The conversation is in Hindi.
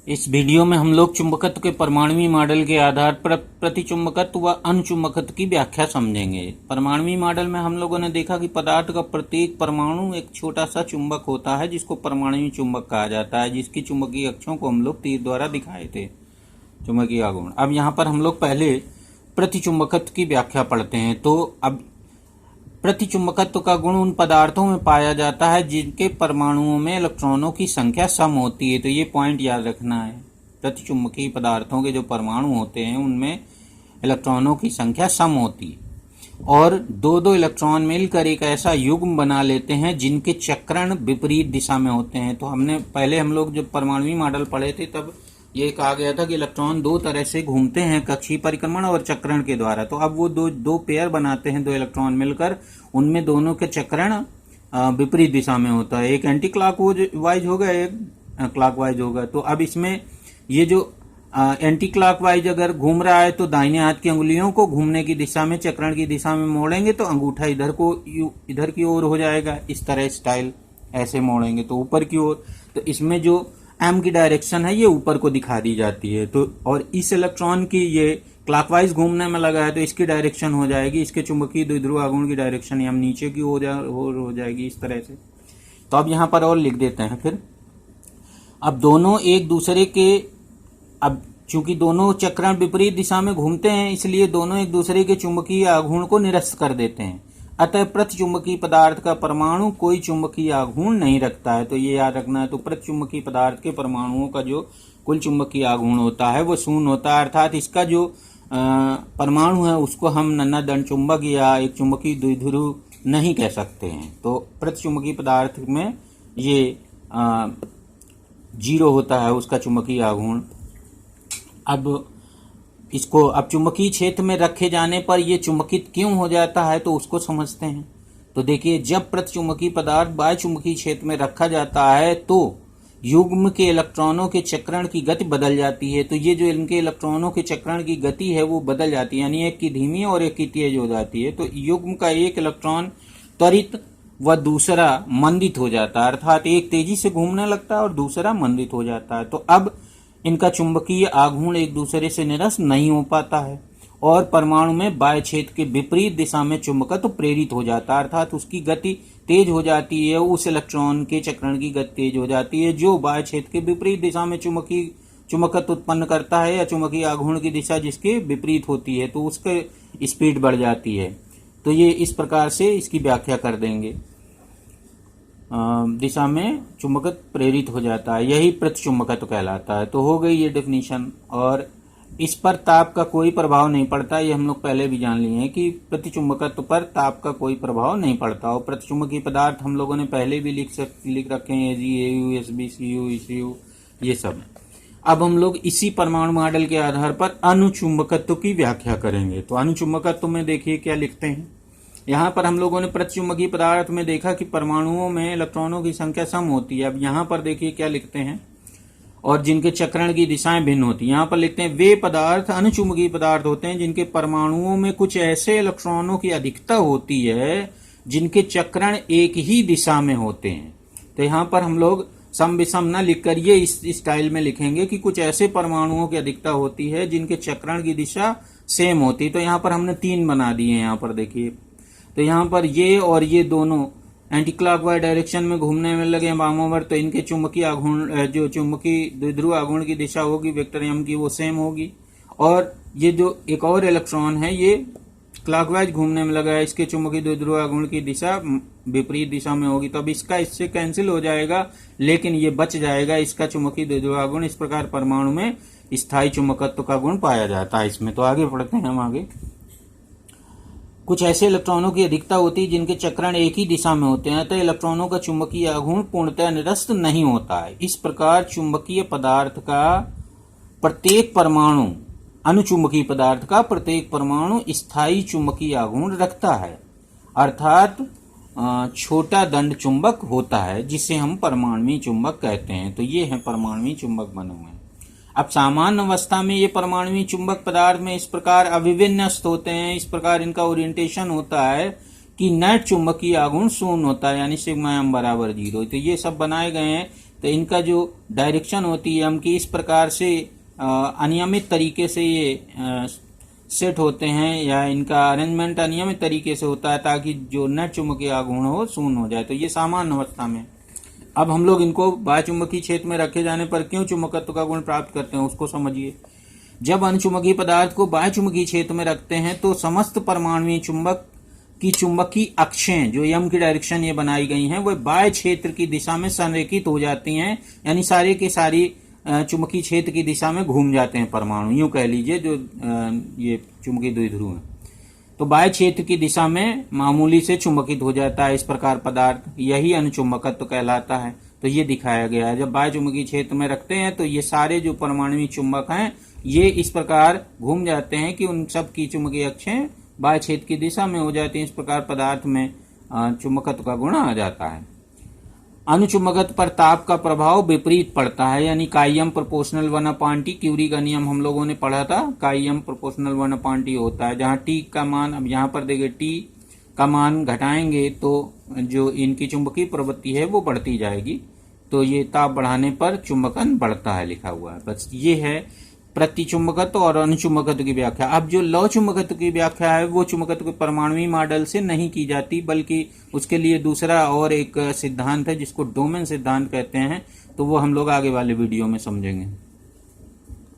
इस वीडियो में हम लोग चुंबकत्व के परमाणुवी मॉडल के आधार पर प्रतिचुंबकत्व व अनुचुंबकत्व की व्याख्या समझेंगे। परमाणुवी मॉडल में हम लोगों ने देखा कि पदार्थ का प्रत्येक परमाणु एक छोटा सा चुंबक होता है जिसको परमाणुवी चुंबक कहा जाता है, जिसकी चुंबकीय अक्षों को हम लोग तीर द्वारा दिखाए थे, चुंबकीय आघूर्ण। अब यहाँ पर हम लोग पहले प्रतिचुंबकत्व की व्याख्या पढ़ते हैं। तो अब प्रतिचुंबकत्व का गुण उन पदार्थों में पाया जाता है जिनके परमाणुओं में इलेक्ट्रॉनों की संख्या सम होती है। तो ये पॉइंट याद रखना है, प्रतिचुंबकीय पदार्थों के जो परमाणु होते हैं उनमें इलेक्ट्रॉनों की संख्या सम होती है और दो दो इलेक्ट्रॉन मिलकर एक ऐसा युग्म बना लेते हैं जिनके चक्रण विपरीत दिशा में होते हैं। तो पहले हम लोग जब परमाणुवी मॉडल पढ़े थे तब ये कहा गया था कि इलेक्ट्रॉन दो तरह से घूमते हैं, कक्षीय परिक्रमण और चक्रण के द्वारा। तो अब वो दो पेयर बनाते हैं, दो इलेक्ट्रॉन मिलकर, उनमें दोनों के चक्रण विपरीत दिशा में होता है। एक एंटी क्लॉकवाइज होगा, एक क्लॉकवाइज होगा। तो अब इसमें ये जो एंटी क्लॉकवाइज अगर घूम रहा है तो दाहिने हाथ की अंगुलियों को घूमने की दिशा में, चक्रण की दिशा में मोड़ेंगे तो अंगूठा इधर की ओर हो जाएगा। इस तरह स्टाइल ऐसे मोड़ेंगे तो ऊपर की ओर। तो इसमें जो एम की डायरेक्शन है ये ऊपर को दिखा दी जाती है। तो और इस इलेक्ट्रॉन की ये क्लॉकवाइज घूमने में लगा है तो इसकी डायरेक्शन हो जाएगी, इसके चुंबकीय द्विध्रुव आघूर्ण की डायरेक्शन या नीचे की हो जाएगी इस तरह से। तो अब यहाँ पर और लिख देते हैं फिर। अब दोनों एक दूसरे के, अब चूंकि दोनों चक्रण विपरीत दिशा में घूमते हैं इसलिए दोनों एक दूसरे के चुंबकीय आघूर्ण को निरस्त कर देते हैं। अतः प्रतिचुंबकीय पदार्थ का परमाणु कोई चुंबकीय आघूर्ण नहीं रखता है। तो ये याद रखना है। तो प्रतिचुंबकीय पदार्थ के परमाणुओं का जो कुल चुंबकीय आघूर्ण होता है वो शून्य होता है, अर्थात इसका जो परमाणु है उसको हम नन्हा दंड चुंबक या एक चुंबकीय द्विध्रुव नहीं कह सकते हैं। तो प्रतिचुंबकीय पदार्थ में ये 0 होता है उसका चुंबकीय आघूर्ण। अब चुंबकीय क्षेत्र में रखे जाने पर यह चुंबकित क्यों हो जाता है तो उसको समझते हैं। तो देखिए, जब प्रतिचुंबकीय पदार्थ बाह्य चुंबकीय क्षेत्र में रखा जाता है तो युग्म के इलेक्ट्रॉनों के चक्रण की गति बदल जाती है। तो ये जो इनके इलेक्ट्रॉनों के चक्रण की गति है वो बदल जाती है, यानी एक की धीमी और एक की तेज हो जाती है। तो युग्म का एक इलेक्ट्रॉन त्वरित व दूसरा मंदित हो जाता है, अर्थात एक तेजी से घूमने लगता है और दूसरा मंदित हो जाता है। तो अब इनका चुंबकीय आघूर्ण एक दूसरे से निरस्त नहीं हो पाता है और परमाणु में बाह्य क्षेत्र के विपरीत दिशा में चुंबकत्व प्रेरित हो जाता है, अर्थात उसकी गति तेज हो जाती है, उस इलेक्ट्रॉन के चक्रण की गति तेज हो जाती है जो बाह्य क्षेत्र के विपरीत दिशा में चुंबकत्व उत्पन्न करता है या चुंबकीय आघूर्ण की दिशा जिसके विपरीत होती है तो उसकी स्पीड बढ़ जाती है। तो ये इस प्रकार से इसकी व्याख्या कर देंगे, दिशा में चुंबकत्व प्रेरित हो जाता है, यही प्रतिचुंबकत्व कहलाता है। तो हो गई ये डेफिनेशन। और इस पर ताप का कोई प्रभाव नहीं पड़ता, ये हम लोग पहले भी जान लिए हैं कि प्रतिचुंबकत्व पर ताप का कोई प्रभाव नहीं पड़ता। और प्रतिचुंबकीय पदार्थ हम लोगों ने पहले भी लिख रखे हैं, Ag, Au, Sb, Cu, Ecu, ये सब। अब हम लोग इसी परमाणु मॉडल के आधार पर अनुचुंबकत्व की व्याख्या करेंगे। तो अनुचुंबकत्व में देखिए क्या लिखते हैं। यहाँ पर हम लोगों ने प्रतिचुंबकीय पदार्थ में देखा कि परमाणुओं में इलेक्ट्रॉनों की संख्या सम होती है। अब यहाँ पर देखिए क्या लिखते हैं, और जिनके चक्रण की दिशाएं भिन्न होती हैं। यहाँ पर लिखते हैं वे पदार्थ अनुचुंबकीय पदार्थ होते हैं जिनके परमाणुओं में कुछ ऐसे इलेक्ट्रॉनों की अधिकता होती है जिनके चक्रण एक ही दिशा में होते हैं। तो यहाँ पर हम लोग सम विषम न लिखकर ये इस स्टाइल में लिखेंगे कि कुछ ऐसे परमाणुओं की अधिकता होती है जिनके चक्रण की दिशा सेम होती है। तो यहाँ पर हमने 3 बना दिए हैं। यहाँ पर देखिए, तो यहाँ पर ये और ये दोनों एंटी क्लॉकवाइज डायरेक्शन में घूमने में लगे वामोवर, तो इनके चुंबकीय आघूर्ण, जो चुंबकीय द्विध्रुव आघूर्ण की दिशा होगी वेक्टर एम की, वो सेम होगी। और ये जो एक और इलेक्ट्रॉन है ये क्लॉकवाइज घूमने में लगा है, इसके चुंबकीय द्विध्रुव आघूर्ण की दिशा विपरीत दिशा में होगी। तो अब इसका इससे कैंसिल हो जाएगा, लेकिन ये बच जाएगा, इसका चुंबकीय द्विध्रुव आघूर्ण। इस प्रकार परमाणु में स्थायी चुंबकत्व का गुण पाया जाता है इसमें। तो आगे पढ़ते हैं हम आगे। कुछ ऐसे इलेक्ट्रॉनों की अधिकता होती है जिनके चक्रण एक ही दिशा में होते हैं, अतः इलेक्ट्रॉनों का चुंबकीय आघूर्ण पूर्णतः निरस्त नहीं होता है। इस प्रकार चुंबकीय पदार्थ का प्रत्येक परमाणु, अनुचुंबकीय पदार्थ का प्रत्येक परमाणु स्थायी चुंबकीय आघूर्ण रखता है, अर्थात छोटा दंड चुंबक होता है, जिसे हम परमाणुवी चुंबक कहते हैं। तो ये है परमाणुवी चुंबक बने हुए हैं। अब सामान्य अवस्था में ये परमाणुवी चुंबक पदार्थ में इस प्रकार अविविन्यस्त होते हैं, इस प्रकार इनका ओरिएंटेशन होता है कि नेट चुंबकीय आघूर्ण शून्य होता है, यानी सिग्मा एम बराबर 0। तो ये सब बनाए गए हैं तो इनका जो डायरेक्शन होती है हम की इस प्रकार से अनियमित तरीके से ये सेट होते हैं, या इनका अरेंजमेंट अनियमित तरीके से होता है ताकि जो नेट चुंबकीय आघूर्ण हो शून्य हो जाए। तो ये सामान्य अवस्था में। अब हम लोग इनको बाह्य चुंबकीय क्षेत्र में रखे जाने पर क्यों चुंबकत्व का गुण प्राप्त करते हैं उसको समझिए। जब अनुचुंबकीय पदार्थ को बाह्य चुंबकीय क्षेत्र में रखते हैं तो समस्त परमाणुीय चुंबक की चुंबकीय अक्षें जो यम की डायरेक्शन ये बनाई गई हैं वह बाह्य क्षेत्र की दिशा में संरेखित हो जाती हैं, यानी सारे के सारी चुंबकीय क्षेत्र की दिशा में घूम जाते हैं परमाणु, यूं कह लीजिए जो ये चुंबकीय द्विध्रुव है। तो बाह्य क्षेत्र की दिशा में मामूली से चुंबकित हो जाता है इस प्रकार पदार्थ, यही अनुचुंबकत्व कहलाता है। तो ये दिखाया गया है। जब बाह्य चुंबकीय क्षेत्र में रखते हैं तो ये सारे जो परमाणुीय चुंबक हैं ये इस प्रकार घूम जाते हैं कि उन सब की चुंबकीय अक्षें बाह्य क्षेत्र की दिशा में हो जाती हैं। इस प्रकार पदार्थ में चुंबकत्व का गुण आ जाता है। अनुचुंबकत्व पर ताप का प्रभाव विपरीत पड़ता है, यानी काइएम प्रोपोर्शनल 1/T, क्यूरी का नियम हम लोगों ने पढ़ा था। काइएम प्रोपोर्शनल 1/T होता है, जहां T का मान, अब यहाँ पर देखिए T का मान घटाएंगे तो जो इनकी चुंबकीय प्रवृत्ति है वो बढ़ती जाएगी। तो ये ताप बढ़ाने पर चुंबकन बढ़ता है लिखा हुआ है। बस ये है प्रतिचुंबकत्व और अनुचुंबकत्व की व्याख्या। अब जो लौ चुंबकत्व की व्याख्या है वो चुंबकत्व के परमाणुीय मॉडल से नहीं की जाती, बल्कि उसके लिए दूसरा और एक सिद्धांत है जिसको डोमेन सिद्धांत कहते हैं। तो वो हम लोग आगे वाले वीडियो में समझेंगे।